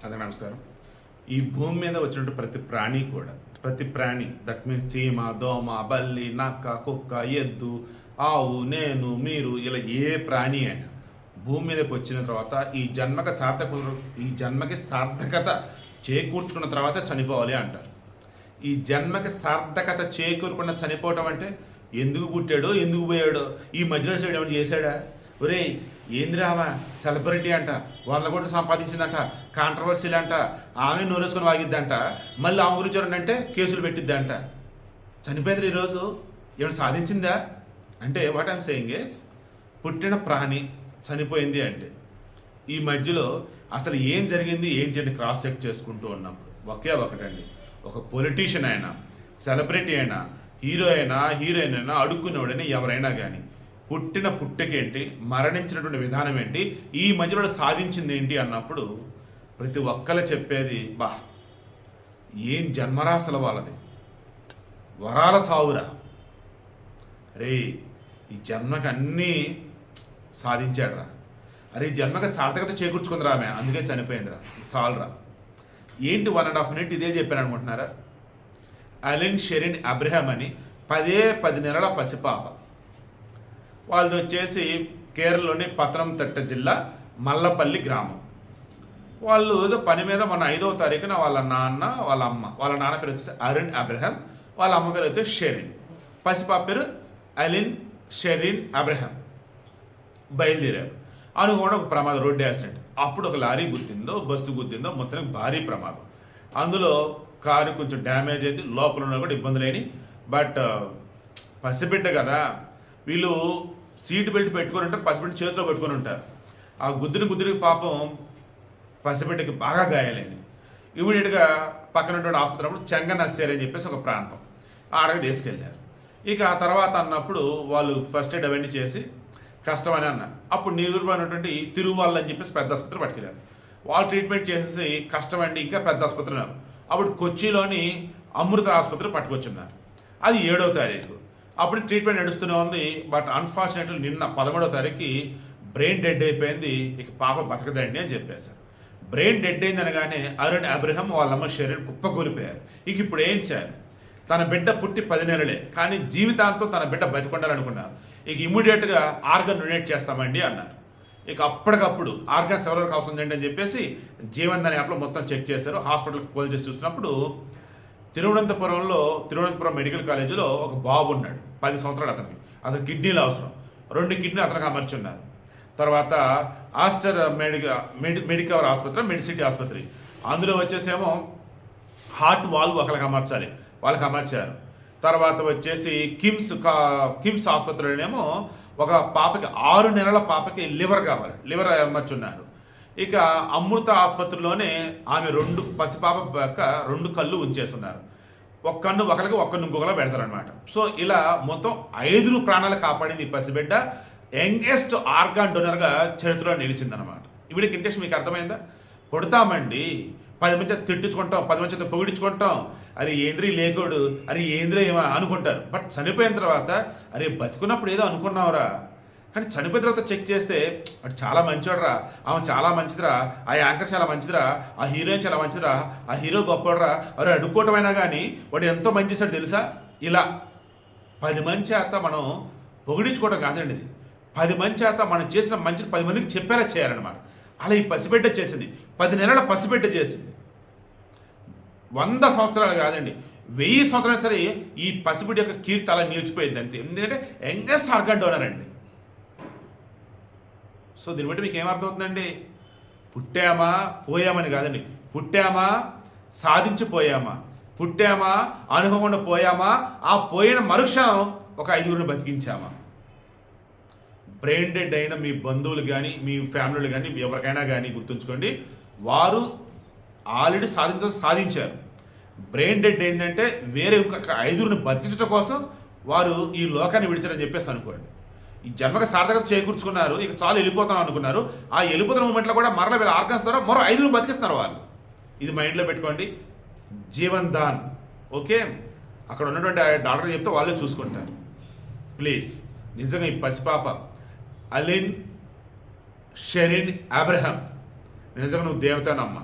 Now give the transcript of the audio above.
అందరికీ నమస్కారం. ఈ భూమి మీద వచ్చినట్టు ప్రతి ప్రాణి దట్ మీన్స్ చీమ, దోమ, బల్లి, నక్క, కుక్క, ఎద్దు, ఆవు, నేను, మీరు, ఇలా ఏ ప్రాణి అయినా భూమి మీదకి వచ్చిన తర్వాత ఈ జన్మకి సార్థకత చేకూర్చుకున్న తర్వాత చనిపోవాలి అంటారు. ఈ జన్మకి సార్థకత చేకూరకుండా చనిపోవటం అంటే ఎందుకు పుట్టాడో ఎందుకు పోయాడో ఈ మధ్యలో సైడ్ ఏమైనా చేశాడా? ఒరే ఏందిరావా సెలబ్రిటీ అంట, 100 కోట్లు సంపాదించిందంట, కాంట్రవర్సీలు అంట, ఆమె నోరేసుకొని వాగిద్దంట, మళ్ళీ ఆమె గురించి ఎవరంటే కేసులు పెట్టిద్దంట. చనిపోయింది ఈరోజు ఏమైనా సాధించిందా అంటే వాట్ ఐమ్ సేయింగ్ ఇస్ పుట్టిన ప్రాణి చనిపోయింది అంటే ఈ మధ్యలో అసలు ఏం జరిగింది ఏంటి అని క్రాస్ చెక్ చేసుకుంటూ ఉన్నప్పుడు ఒకటండి, ఒక పొలిటీషియన్ అయినా, సెలబ్రిటీ అయినా, హీరో అయినా, హీరోయిన్ అయినా, అడుక్కునేవాడైనా ఎవరైనా కానీ పుట్టిన పుట్టకేంటి, మరణించినటువంటి విధానం ఏంటి, ఈ మధ్యలో సాధించింది ఏంటి అన్నప్పుడు ప్రతి ఒక్కరు చెప్పేది ఏం జన్మరాశల వాళ్ళది, వరాల సావురా రే, ఈ జన్మకి అన్నీ సాధించాడురా, అరే ఈ జన్మకి సార్థకత చేకూర్చుకుందిరా ఆమె, అందుకే చనిపోయిందిరా, చాలురా. ఏంటి 1.5 మినిట్ ఇదే చెప్పాను అనుకుంటున్నారా? అలిన్ షెరిన్ అబ్రహాం అని 10 నెలల పసిపాప. వాళ్ళది వచ్చేసి కేరళలోని పతనంతిట్ట జిల్లా మల్లపల్లి గ్రామం. వాళ్ళు ఏదో పని మీద మొన్న 5వ తారీఖున వాళ్ళ నాన్న పేరు వచ్చేసి అరుణ్ అబ్రహాం, వాళ్ళ అమ్మ పేరు వచ్చేసి షెరిన్, పసిపాప పేరు అలిన్ షెరిన్ అబ్రహాం. బయలుదేరారు. అనుకోండి ఒక ప్రమాదం, రోడ్డు యాక్సిడెంట్. అప్పుడు ఒక లారీ గుద్దిందో, బస్సు గుద్దిందో, మొత్తం భారీ ప్రమాదం. అందులో కారు కొంచెం డ్యామేజ్ అయింది, లోపల ఉన్న కూడా ఇబ్బంది లేని. బట్ పసిబిడ్డ కదా, వీళ్ళు సీట్ బెల్ట్ పెట్టుకొని ఉంటారు, పసిబిడ్డ చేతిలో పెట్టుకొని ఉంటారు. ఆ గుద్దురికి పాపం పసిబిడ్డకి బాగా గాయాలైంది. ఇమీడియట్గా పక్కన ఉన్నటువంటి ఆసుపత్రి చెంగనస్సేరు అని చెప్పేసి ఒక ప్రాంతం, ఆడకి తీసుకెళ్ళారు. ఇక ఆ తర్వాత అన్నప్పుడు వాళ్ళు ఫస్ట్ ఎయిడ్ అవన్నీ చేసి కష్టమని అన్నారు. అప్పుడు నిరూపమైనటువంటి తిరువల్ల అని చెప్పేసి పెద్ద ఆసుపత్రి పట్టుకెళ్ళారు. వాళ్ళు ట్రీట్మెంట్ చేసేసి కష్టమండి ఇంకా పెద్ద ఆసుపత్రి ఉన్నారు. అప్పుడు కొచ్చిలోని అమృత ఆసుపత్రి పట్టుకొచ్చున్నారు. అది 7వ తారీఖు. అప్పుడు ట్రీట్మెంట్ నడుస్తూనే ఉంది. బట్ అన్ఫార్చునేట్లీ నిన్న 11వ తారీఖుకి బ్రెయిన్ డెడ్ అయిపోయింది, ఇక పాప బతకదండి అని చెప్పేశారు. బ్రెయిన్ డెడ్ అయింది అనగానే అరుణ్ అబ్రహాం వాళ్ళమ్మ షెరిన్ కుప్పకూలిపోయారు. ఇక ఇప్పుడు ఏం చేయాలి? తన బిడ్డ పుట్టి 10 నెలలే, కానీ జీవితాంతం తన బిడ్డ బతికొండాలనుకున్నారు. ఇక ఇమీడియట్గా ఆర్గన్ డొనేట్ చేస్తామండి అన్నారు. ఇక అప్పటికప్పుడు ఆర్గన్స్ ఎవరికి అవసరం చేయండి అని చెప్పేసి జీవన్ దాని యాప్లో మొత్తం చెక్ చేశారు. హాస్పిటల్కి కాల్ చేసి చూసినప్పుడు తిరువనంతపురం మెడికల్ కాలేజీలో ఒక బాబు ఉన్నాడు, 10 సంవత్సరాలు. అతనికి కిడ్నీలు అవసరం, 2 కిడ్నీలు అతనికి అమర్చి ఉన్నారు. తర్వాత ఆస్టర్ మెడికవర్ ఆసుపత్రి, మెడిసిటీ ఆసుపత్రి, అందులో వచ్చేసేమో హార్ట్ వాల్వ్ ఒకరికి అమర్చాలి, వాళ్ళకి అమర్చారు. తర్వాత వచ్చేసి కిమ్స్ ఆసుపత్రిలోనేమో ఒక పాపకి 6 నెలల పాపకి లివర్ కావాలి, లివర్ అమర్చున్నారు. ఇక అమృత ఆసుపత్రిలోనే ఆమె పసిపాప యొక్క 2 కళ్ళు ఉంచేస్తున్నారు. ఒక కన్ను ఒకరికి, ఒక కన్ను ఇంకొకలా పెడతారనమాట. సో ఇలా మొత్తం 5 ప్రాణాలు కాపాడింది ఈ పసిబిడ్డ. యంగెస్ట్ ఆర్గాన్ డొనర్గా చరిత్రలో నిలిచిందనమాట. వీడికి ఇంట్రెస్ట్ మీకు అర్థమైందా? కొడతామండి, 10 మంది తిట్టించుకుంటాం, 10 మంది పొగిడించుకుంటాం, అరే ఏంద్రీ లేకోడు, అరే ఏంద్రీ ఏమో అనుకుంటారు. బట్ చనిపోయిన తర్వాత అరే బతుకున్నప్పుడు ఏదో అనుకున్నావురా, కానీ చనిపోయిన తర్వాత చెక్ చేస్తే వాడు చాలా మంచివాడురా, ఆమె చాలా మంచిదిరా, ఆ యాంకర్ చాలా మంచిదిరా, ఆ హీరోయిన్ చాలా మంచిదిరా, ఆ హీరో గొప్పవాడురా, అరే అడుక్కోవటమైనా కానీ వాడు ఎంతో మంచి చేశాడు తెలుసా. ఇలా 10 మంది చేత మనం పొగిడించుకోవడం కాదండి, ఇది 10 మంది చేత మనం చేసిన మంచిని 10 మందికి చెప్పేలా చేయాలన్నమాట. అలా ఈ పసిబిడ్డ చేసింది, 10 నెలల పసిబిడ్డ చేసింది. 100 సంవత్సరాలు కాదండి, 1000 సంవత్సరాలు సరే ఈ పసిబిడ్డ యొక్క కీర్తి అలా నిలిచిపోయింది అంతే. ఎందుకంటే యంగెస్ట్ ఆర్గాన్ డోనర్ అండి. సో దీన్ని బట్టి మీకు ఏమర్థమవుతుందండి? పుట్టామా పోయామని కాదండి, పుట్టామా సాధించిపోయామా, పుట్టామా అనుకోకుండా పోయామా, ఆ పోయిన మరుక్షణం ఒక 5గురిని బతికించామా. బ్రెయిన్ డెడ్ అయిన మీ బంధువులు కానీ, మీ ఫ్యామిలీలు కానీ, ఎవరికైనా కానీ గుర్తుంచుకోండి, వారు ఆల్రెడీ సాధించారు. బ్రెయిన్ డెడ్ ఏంటంటే వేరే ఇంకొక 5గురిని బతికించడం కోసం వారు ఈ లోకాన్ని విడిచారని చెప్పేసి అనుకోండి. ఈ జన్మకు సార్థకత చేకూర్చుకున్నారు, ఇక చాలు వెళ్ళిపోతాం అనుకున్నారు. ఆ వెళ్ళిపోతున్న మూమెంట్లో కూడా మరల వీళ్ళ ఆర్గన్స్ ద్వారా మరో 5గురిని బతికిస్తున్నారు వాళ్ళు. ఇది మైండ్లో పెట్టుకోండి. జీవన్ దాన్, ఓకే? అక్కడ ఉన్నటువంటి డాక్టర్ చెప్తే వాళ్ళే చూసుకుంటారు. ప్లీజ్ నిజంగా ఈ పసిపాప అలిన్ షెరిన్ అబ్రహాం, నిజంగా నువ్వు దేవతనమ్మ.